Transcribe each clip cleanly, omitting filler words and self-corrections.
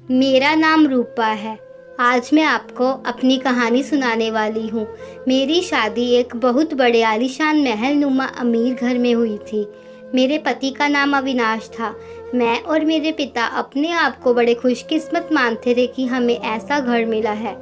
मेरा नाम रूपा है। आज मैं आपको अपनी कहानी सुनाने वाली हूँ। मेरी शादी एक बहुत बड़े आलीशान महल नुमा अमीर घर में हुई थी। मेरे पति का नाम अविनाश था। मैं और मेरे पिता अपने आप को बड़े खुशकिस्मत मानते थे कि हमें ऐसा घर मिला है।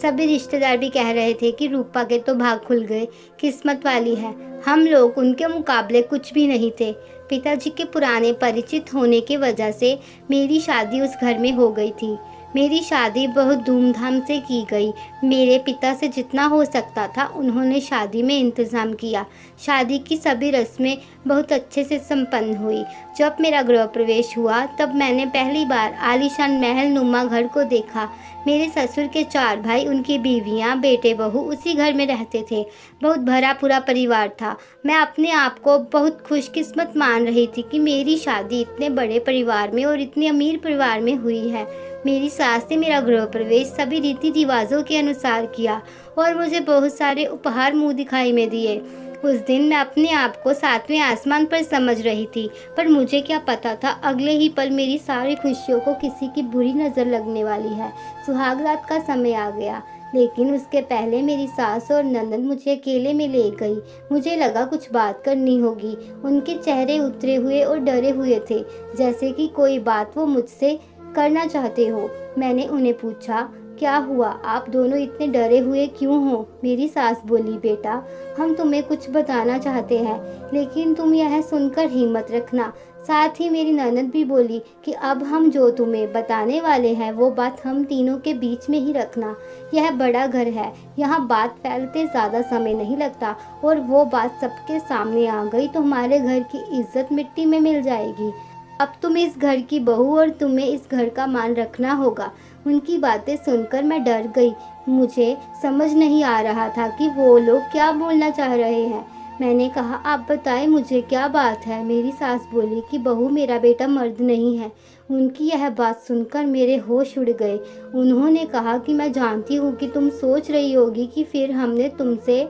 सभी रिश्तेदार भी कह रहे थे कि रूपा के तो भाग खुल गए, किस्मत वाली है। हम लोग उनके मुकाबले कुछ भी नहीं थे। पिताजी के पुराने परिचित होने की वजह से मेरी शादी उस घर में हो गई थी। मेरी शादी बहुत धूमधाम से की गई। मेरे पिता से जितना हो सकता था उन्होंने शादी में इंतज़ाम किया। शादी की सभी रस्में बहुत अच्छे से संपन्न हुई। जब मेरा गृह प्रवेश हुआ तब मैंने पहली बार आलीशान महल नुमा घर को देखा। मेरे ससुर के 4 भाई, उनकी बीवियां, बेटे बहू उसी घर में रहते थे। बहुत भरा पूरा परिवार था। मैं अपने आप को बहुत खुशकिस्मत मान रही थी कि मेरी शादी इतने बड़े परिवार में और इतने अमीर परिवार में हुई है। मेरी सास ने मेरा गृह प्रवेश सभी रीति रिवाजों के अनुसार किया और मुझे बहुत सारे उपहार मुंह दिखाई में दिए। उस दिन मैं अपने आप को 7वें आसमान पर समझ रही थी, पर मुझे क्या पता था अगले ही पल मेरी सारी खुशियों को किसी की बुरी नज़र लगने वाली है। सुहाग रात का समय आ गया, लेकिन उसके पहले मेरी सास और ननद मुझे अकेले में ले गई। मुझे लगा कुछ बात करनी होगी। उनके चेहरे उतरे हुए और डरे हुए थे, जैसे कि कोई बात वो मुझसे करना चाहते हो। मैंने उन्हें पूछा, क्या हुआ, आप दोनों इतने डरे हुए क्यों हो? मेरी सास बोली, बेटा, हम तुम्हें कुछ बताना चाहते हैं, लेकिन तुम यह सुनकर हिम्मत रखना। साथ ही मेरी ननद भी बोली कि अब हम जो तुम्हें बताने वाले हैं वो बात हम तीनों के बीच में ही रखना। यह बड़ा घर है, यहाँ बात फैलते ज़्यादा समय नहीं लगता, और वो बात सबके सामने आ गई तो हमारे घर की इज्जत मिट्टी में मिल जाएगी। अब तुम इस घर की बहू और तुम्हें इस घर का मान रखना होगा। उनकी बातें सुनकर मैं डर गई। मुझे समझ नहीं आ रहा था कि वो लोग क्या बोलना चाह रहे हैं। मैंने कहा, आप बताएं मुझे क्या बात है? मेरी सास बोली कि बहू, मेरा बेटा मर्द नहीं है। उनकी यह बात सुनकर मेरे होश उड़ गए। उन्होंने कहा कि मैं जानती हूँ कि तुम सोच रही होगी कि फिर हमने तुमसे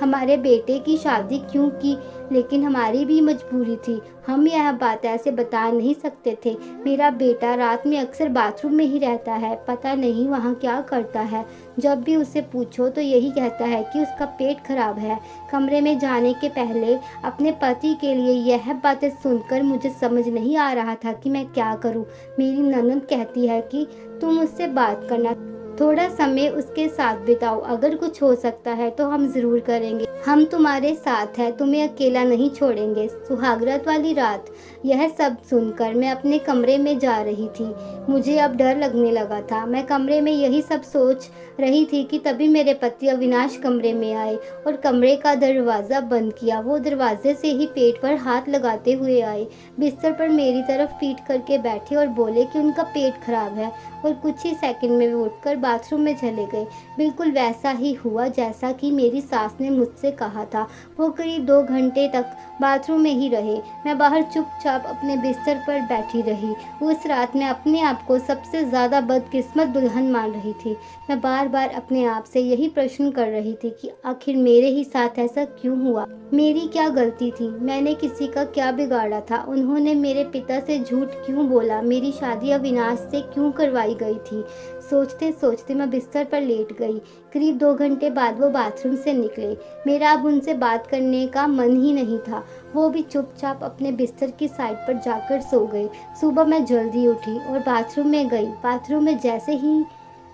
हमारे बेटे की शादी क्यों की, लेकिन हमारी भी मजबूरी थी। हम यह बात ऐसे बता नहीं सकते थे। मेरा बेटा रात में अक्सर बाथरूम में ही रहता है, पता नहीं वहाँ क्या करता है। जब भी उसे पूछो तो यही कहता है कि उसका पेट खराब है। कमरे में जाने के पहले अपने पति के लिए यह बातें सुनकर मुझे समझ नहीं आ रहा था कि मैं क्या करूँ। मेरी ननद कहती है कि तुम उससे बात करना, थोड़ा समय उसके साथ बिताओ, अगर कुछ हो सकता है तो हम ज़रूर करेंगे। हम तुम्हारे साथ हैं, तुम्हें अकेला नहीं छोड़ेंगे। सुहागरात वाली रात। यह सब सुनकर मैं अपने कमरे में जा रही थी। मुझे अब डर लगने लगा था। मैं कमरे में यही सब सोच रही थी कि तभी मेरे पति अविनाश कमरे में आए और कमरे का दरवाज़ा बंद किया। वो दरवाजे से ही पेट पर हाथ लगाते हुए आए, बिस्तर पर मेरी तरफ पीट करके बैठे और बोले कि उनका पेट खराब है, और कुछ ही सेकंड में वो उठकर बाथरूम में चले गए। बिल्कुल वैसा ही हुआ जैसा कि मेरी सास ने मुझसे कहा था। वो करीब 2 घंटे तक बाथरूम में ही रहे। मैं बाहर चुपचाप अपने बिस्तर पर बैठी रही। उस रात मैं अपने आप को सबसे ज़्यादा बदकिस्मत दुल्हन मान रही थी। मैं बार बार अपने आप से यही प्रश्न कर रही थी कि आखिर मेरे ही साथ ऐसा क्यों हुआ? मेरी क्या गलती थी? मैंने किसी का क्या बिगाड़ा था? उन्होंने मेरे पिता से झूठ क्यों बोला? मेरी शादी अविनाश से क्यों करवाई गई थी? सोचते सोचते मैं बिस्तर पर लेट गई। करीब 2 घंटे बाद वो बाथरूम से निकले। मेरा अब उनसे बात करने का मन ही नहीं था। वो भी चुपचाप अपने बिस्तर की साइड पर जाकर सो गए। सुबह मैं जल्दी उठी और बाथरूम में गई। बाथरूम में जैसे ही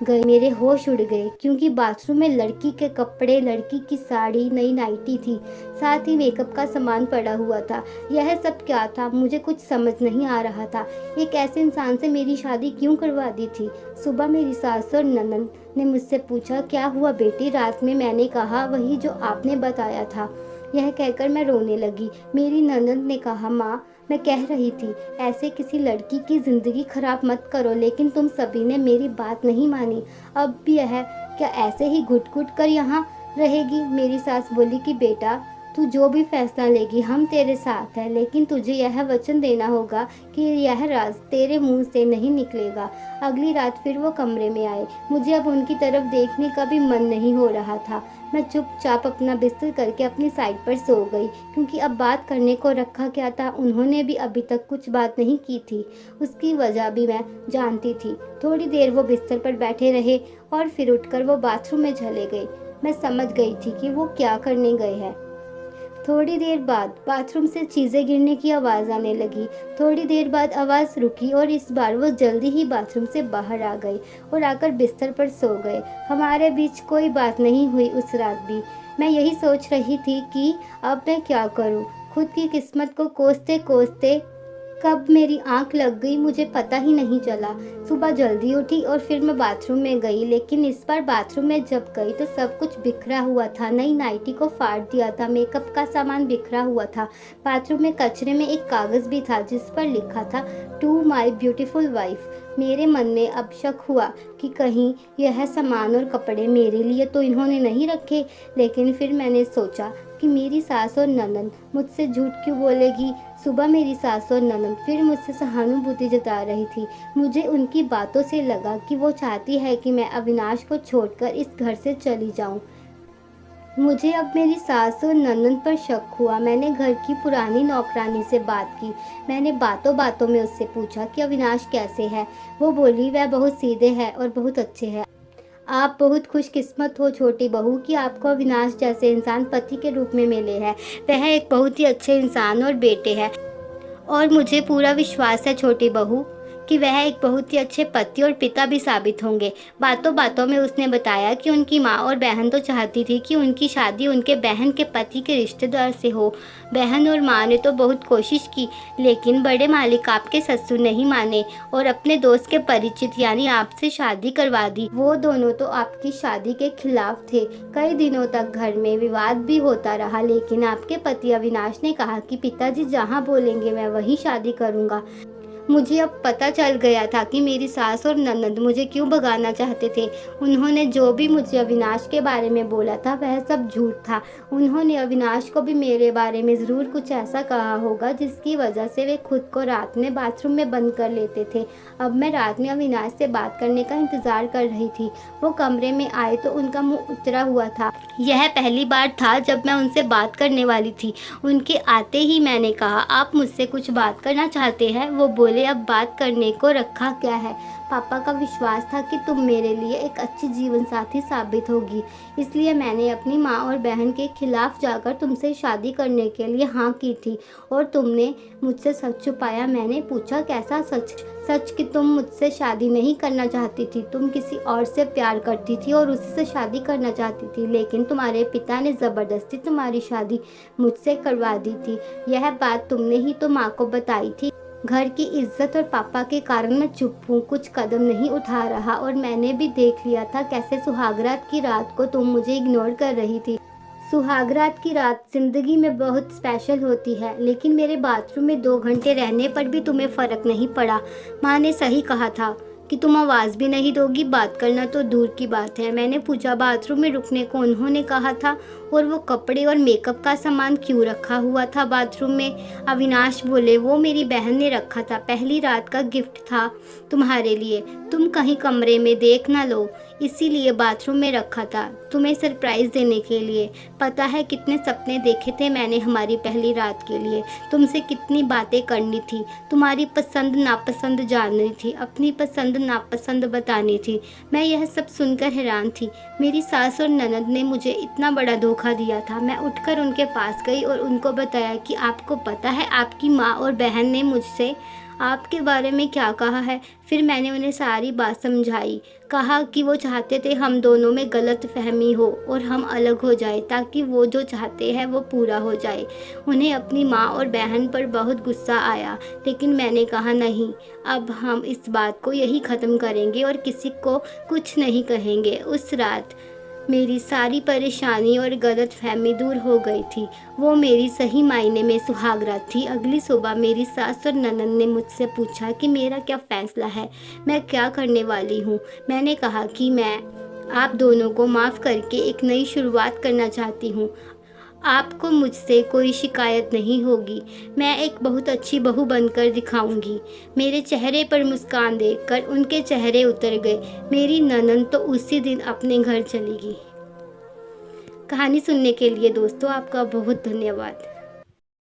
गई मेरे होश उड़ गए, क्योंकि बाथरूम में लड़की के कपड़े, लड़की की साड़ी, नई नाइटी थी, साथ ही मेकअप का सामान पड़ा हुआ था। यह सब क्या था? मुझे कुछ समझ नहीं आ रहा था। एक ऐसे इंसान से मेरी शादी क्यों करवा दी थी? सुबह मेरी सास और ननद ने मुझसे पूछा, क्या हुआ बेटी? रात में मैंने कहा वही जो आपने बताया था। यह कहकर मैं रोने लगी। मेरी ननद ने कहा, माँ, मैं कह रही थी ऐसे किसी लड़की की ज़िंदगी खराब मत करो, लेकिन तुम सभी ने मेरी बात नहीं मानी। अब भी यह क्या ऐसे ही घुट घुट कर यहाँ रहेगी? मेरी सास बोली कि बेटा, तू जो भी फैसला लेगी हम तेरे साथ हैं, लेकिन तुझे यह वचन देना होगा कि यह राज तेरे मुंह से नहीं निकलेगा। अगली रात फिर वो कमरे में आए। मुझे अब उनकी तरफ देखने का भी मन नहीं हो रहा था। मैं चुपचाप अपना बिस्तर करके अपनी साइड पर सो गई, क्योंकि अब बात करने को रखा क्या था। उन्होंने भी अभी तक कुछ बात नहीं की थी, उसकी वजह भी मैं जानती थी। थोड़ी देर वो बिस्तर पर बैठे रहे और फिर उठकर वो बाथरूम में चले गए। मैं समझ गई थी कि वो क्या करने गए हैं। थोड़ी देर बाद बाथरूम से चीज़ें गिरने की आवाज़ आने लगी। थोड़ी देर बाद आवाज़ रुकी और इस बार वो जल्दी ही बाथरूम से बाहर आ गए और आकर बिस्तर पर सो गए। हमारे बीच कोई बात नहीं हुई उस रात भी। मैं यही सोच रही थी कि अब मैं क्या करूं। खुद की किस्मत को कोसते कोसते कब मेरी आंख लग गई मुझे पता ही नहीं चला। सुबह जल्दी उठी और फिर मैं बाथरूम में गई, लेकिन इस बार बाथरूम में जब गई तो सब कुछ बिखरा हुआ था। नई नाइटी को फाड़ दिया था, मेकअप का सामान बिखरा हुआ था। बाथरूम में कचरे में एक कागज़ भी था जिस पर लिखा था टू माई ब्यूटीफुल वाइफ। मेरे मन में अब शक हुआ कि कहीं यह सामान और कपड़े मेरे लिए तो इन्होंने नहीं रखे। लेकिन फिर मैंने सोचा कि मेरी सास और ननद मुझसे झूठ क्यों बोलेगी। सुबह मेरी सास और ननद फिर मुझसे सहानुभूति जता रही थी। मुझे उनकी बातों से लगा कि वो चाहती है कि मैं अविनाश को छोड़कर इस घर से चली जाऊं। मुझे अब मेरी सास और ननद पर शक हुआ। मैंने घर की पुरानी नौकरानी से बात की। मैंने बातों बातों में उससे पूछा कि अविनाश कैसे है। वो बोली वह बहुत सीधे है और बहुत अच्छे है। आप बहुत खुशकिस्मत हो छोटी बहू कि आपको अविनाश जैसे इंसान पति के रूप में मिले हैं। वह एक बहुत ही अच्छे इंसान और बेटे हैं और मुझे पूरा विश्वास है छोटी बहू कि वह एक बहुत ही अच्छे पति और पिता भी साबित होंगे। बातों बातों में उसने बताया कि उनकी माँ और बहन तो चाहती थी कि उनकी शादी उनके बहन के पति के रिश्तेदार से हो। बहन और माँ ने तो बहुत कोशिश की, लेकिन बड़े मालिक आपके ससुर नहीं माने और अपने दोस्त के परिचित यानी आपसे शादी करवा दी। वो दोनों तो आपकी शादी के खिलाफ थे। कई दिनों तक घर में विवाद भी होता रहा, लेकिन आपके पति अविनाश ने कहा कि पिताजी जहाँ बोलेंगे मैं वही शादी करूँगा। मुझे अब पता चल गया था कि मेरी सास और ननद मुझे क्यों भगाना चाहते थे। उन्होंने जो भी मुझे अविनाश के बारे में बोला था वह सब झूठ था। उन्होंने अविनाश को भी मेरे बारे में ज़रूर कुछ ऐसा कहा होगा जिसकी वजह से वे खुद को रात में बाथरूम में बंद कर लेते थे। अब मैं रात में अविनाश से बात करने का इंतज़ार कर रही थी। वो कमरे में आए तो उनका मुँह उतरा हुआ था। यह पहली बार था जब मैं उनसे बात करने वाली थी। उनके आते ही मैंने कहा, आप मुझसे कुछ बात करना चाहते हैं? वो बोले, अब बात करने को रखा क्या है। पापा का विश्वास था कि तुम मेरे लिए एक अच्छी जीवन साथी साबित होगी, इसलिए मैंने अपनी माँ और बहन के खिलाफ जाकर तुमसे शादी करने के लिए हाँ की थी और तुमने मुझसे सच छुपाया। मैंने पूछा, कैसा सच? सच कि तुम मुझसे शादी नहीं करना चाहती थी, तुम किसी और से प्यार करती थी और उसी से शादी करना चाहती थी, लेकिन तुम्हारे पिता ने ज़बरदस्ती तुम्हारी शादी मुझसे करवा दी थी। यह बात तुमने ही तो माँ को बताई थी। घर की इज्जत और पापा के कारण मैं चुप हूँ, कुछ कदम नहीं उठा रहा और मैंने भी देख लिया था कैसे सुहागरात की रात को तुम मुझे इग्नोर कर रही थी। सुहागरात की रात ज़िंदगी में बहुत स्पेशल होती है, लेकिन मेरे बाथरूम में 2 घंटे रहने पर भी तुम्हें फ़र्क नहीं पड़ा। माँ ने सही कहा था कि तुम आवाज़ भी नहीं दोगी, बात करना तो दूर की बात है। मैंने पूछा, बाथरूम में रुकने को उन्होंने कहा था और वो कपड़े और मेकअप का सामान क्यों रखा हुआ था बाथरूम में? अविनाश बोले, वो मेरी बहन ने रखा था, पहली रात का गिफ्ट था तुम्हारे लिए। तुम कहीं कमरे में देख ना लो, इसीलिए बाथरूम में रखा था, तुम्हें सरप्राइज़ देने के लिए। पता है कितने सपने देखे थे मैंने हमारी पहली रात के लिए। तुमसे कितनी बातें करनी थी, तुम्हारी पसंद नापसंद जाननी थी, अपनी पसंद नापसंद बतानी थी। मैं यह सब सुनकर हैरान थी। मेरी सास और ननद ने मुझे इतना बड़ा धोखा दिया था। मैं उठकर उनके पास गई और उनको बताया कि आपको पता है आपकी माँ और बहन ने मुझसे आपके बारे में क्या कहा है। फिर मैंने उन्हें सारी बात समझाई। कहा कि वो चाहते थे हम दोनों में गलत फहमी हो और हम अलग हो जाए ताकि वो जो चाहते हैं वो पूरा हो जाए। उन्हें अपनी माँ और बहन पर बहुत गुस्सा आया, लेकिन मैंने कहा नहीं, अब हम इस बात को यही ख़त्म करेंगे और किसी को कुछ नहीं कहेंगे। उस रात मेरी सारी परेशानी और गलत फहमी दूर हो गई थी। वो मेरी सही मायने में सुहागरात थी। अगली सुबह मेरी सास और ननद ने मुझसे पूछा कि मेरा क्या फ़ैसला है, मैं क्या करने वाली हूँ। मैंने कहा कि मैं आप दोनों को माफ़ करके एक नई शुरुआत करना चाहती हूँ। आपको मुझसे कोई शिकायत नहीं होगी। मैं एक बहुत अच्छी बहू बनकर दिखाऊंगी। मेरे चेहरे पर मुस्कान देखकर उनके चेहरे उतर गए। मेरी ननद तो उसी दिन अपने घर चली गई। कहानी सुनने के लिए दोस्तों आपका बहुत धन्यवाद।